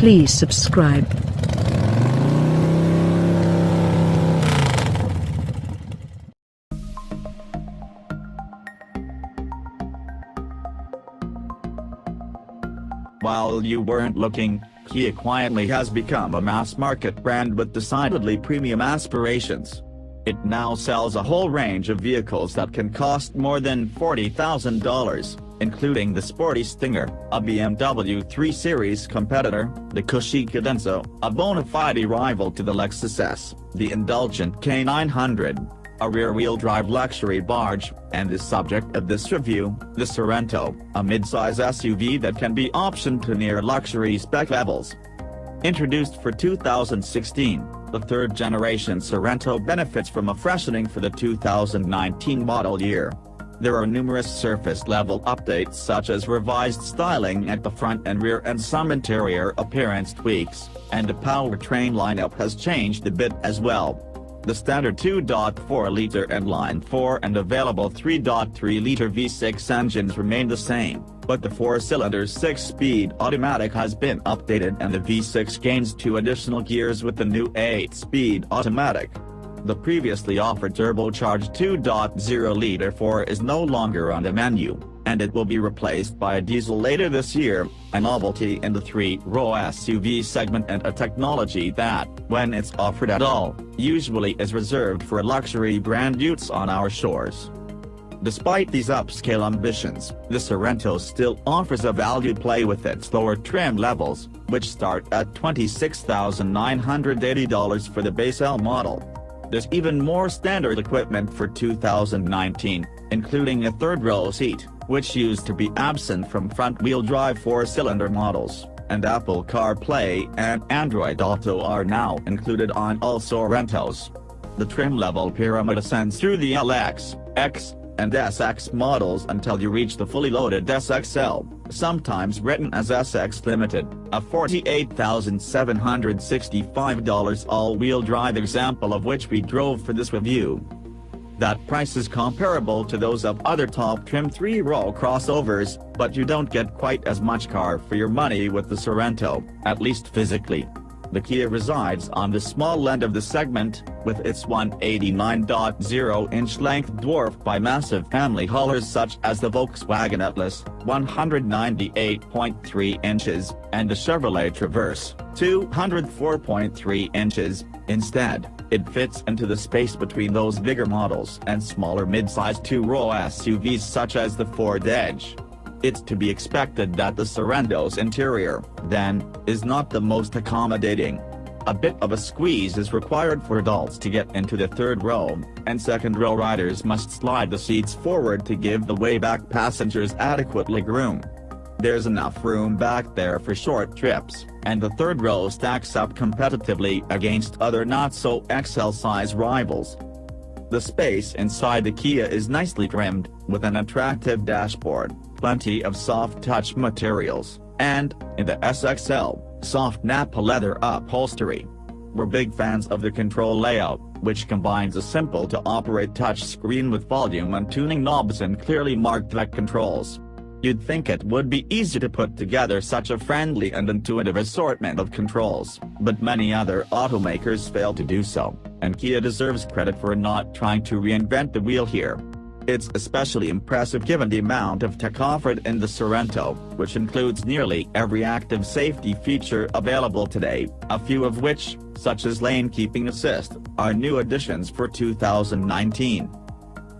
Please subscribe. While you weren't looking, Kia quietly has become a mass-market brand with decidedly premium aspirations. It now sells a whole range of vehicles that can cost more than $40,000, including the sporty Stinger, a BMW 3 Series competitor, the cushy Cadenza, a bona fide rival to the Lexus S, the indulgent K900, a rear-wheel drive luxury barge, and the subject of this review, the Sorento, a mid-size SUV that can be optioned to near luxury spec levels. Introduced for 2016, the third-generation Sorento benefits from a freshening for the 2019 model year. There are numerous surface-level updates such as revised styling at the front and rear and some interior appearance tweaks, and the powertrain lineup has changed a bit as well. The standard 2.4-liter and Line 4 and available 3.3-liter V6 engines remain the same, but the 4-cylinder 6-speed automatic has been updated and the V6 gains 2 additional gears with the new 8-speed automatic. The previously offered turbocharged 2.0-liter 4 is no longer on the menu, and it will be replaced by a diesel later this year, a novelty in the 3-row SUV segment and a technology that, when it's offered at all, usually is reserved for luxury brand utes on our shores. Despite these upscale ambitions, the Sorento still offers a value play with its lower trim levels, which start at $26,980 for the base L model. There's even more standard equipment for 2019, including a third-row seat, which used to be absent from front-wheel drive 4-cylinder models, and Apple CarPlay and Android Auto are now included on all Sorentos. The trim level pyramid ascends through the LX, X, and SX models until you reach the fully loaded SXL, sometimes written as SX Limited, a $48,765 all-wheel drive example of which we drove for this review. That price is comparable to those of other top-trim 3-row crossovers, but you don't get quite as much car for your money with the Sorento, at least physically. The Kia resides on the small end of the segment, with its 189.0-inch length dwarfed by massive family haulers such as the Volkswagen Atlas, 198.3 inches, and the Chevrolet Traverse, 204.3 inches. Instead, it fits into the space between those bigger models and smaller mid-sized 2-row SUVs such as the Ford Edge. It's to be expected that the Sorento's interior, then, is not the most accommodating. A bit of a squeeze is required for adults to get into the third row, and second-row riders must slide the seats forward to give the way-back passengers adequate legroom. There's enough room back there for short trips, and the third row stacks up competitively against other not-so-XL-size rivals. The space inside the Kia is nicely trimmed, with an attractive dashboard, plenty of soft-touch materials, and, in the SXL, soft nappa leather upholstery. We're big fans of the control layout, which combines a simple-to-operate touchscreen with volume and tuning knobs and clearly marked VEC controls. You'd think it would be easy to put together such a friendly and intuitive assortment of controls, but many other automakers fail to do so, and Kia deserves credit for not trying to reinvent the wheel here. It's especially impressive given the amount of tech offered in the Sorento, which includes nearly every active safety feature available today, a few of which, such as lane keeping assist, are new additions for 2019.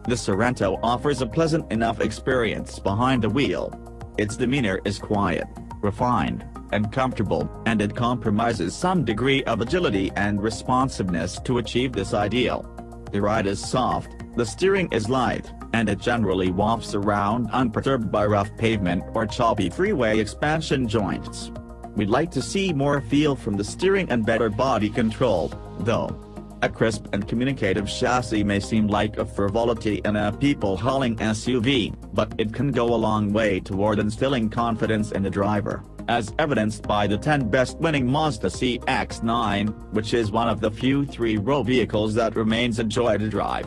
The Sorento offers a pleasant enough experience behind the wheel. Its demeanor is quiet, refined, and comfortable, and it compromises some degree of agility and responsiveness to achieve this ideal. The ride is soft, the steering is light, and it generally wafts around unperturbed by rough pavement or choppy freeway expansion joints. We'd like to see more feel from the steering and better body control, though. A crisp and communicative chassis may seem like a frivolity in a people-hauling SUV, but it can go a long way toward instilling confidence in the driver, as evidenced by the 10 best-winning Mazda CX-9, which is one of the few 3-row vehicles that remains a joy to drive.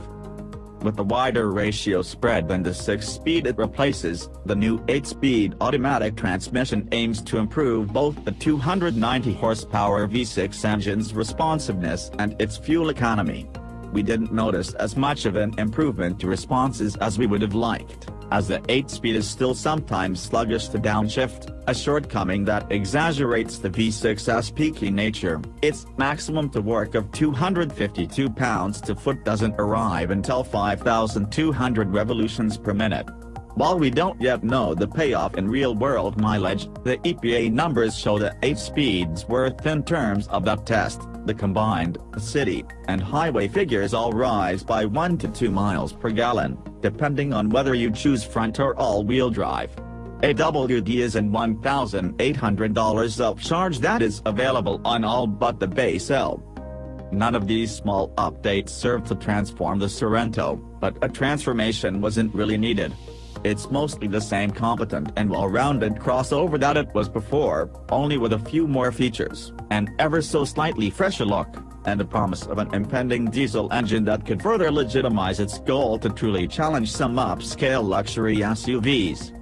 With a wider ratio spread than the 6-speed it replaces, the new 8-speed automatic transmission aims to improve both the 290 horsepower V6 engine's responsiveness and its fuel economy. We didn't notice as much of an improvement to responses as we would have liked, as the 8-speed is still sometimes sluggish to downshift, a shortcoming that exaggerates the V6's peaky nature. Its maximum torque of 252 pounds-to-foot doesn't arrive until 5,200 revolutions per minute. While we don't yet know the payoff in real-world mileage, the EPA numbers show that 8 speeds worth in terms of that test. The combined city and highway figures all rise by 1 to 2 miles per gallon, depending on whether you choose front or all-wheel drive. AWD is an $1,800 upcharge that is available on all but the base L. None of these small updates serve to transform the Sorento, but a transformation wasn't really needed. It's mostly the same competent and well-rounded crossover that it was before, only with a few more features, an ever so slightly fresher look, and a promise of an impending diesel engine that could further legitimize its goal to truly challenge some upscale luxury SUVs.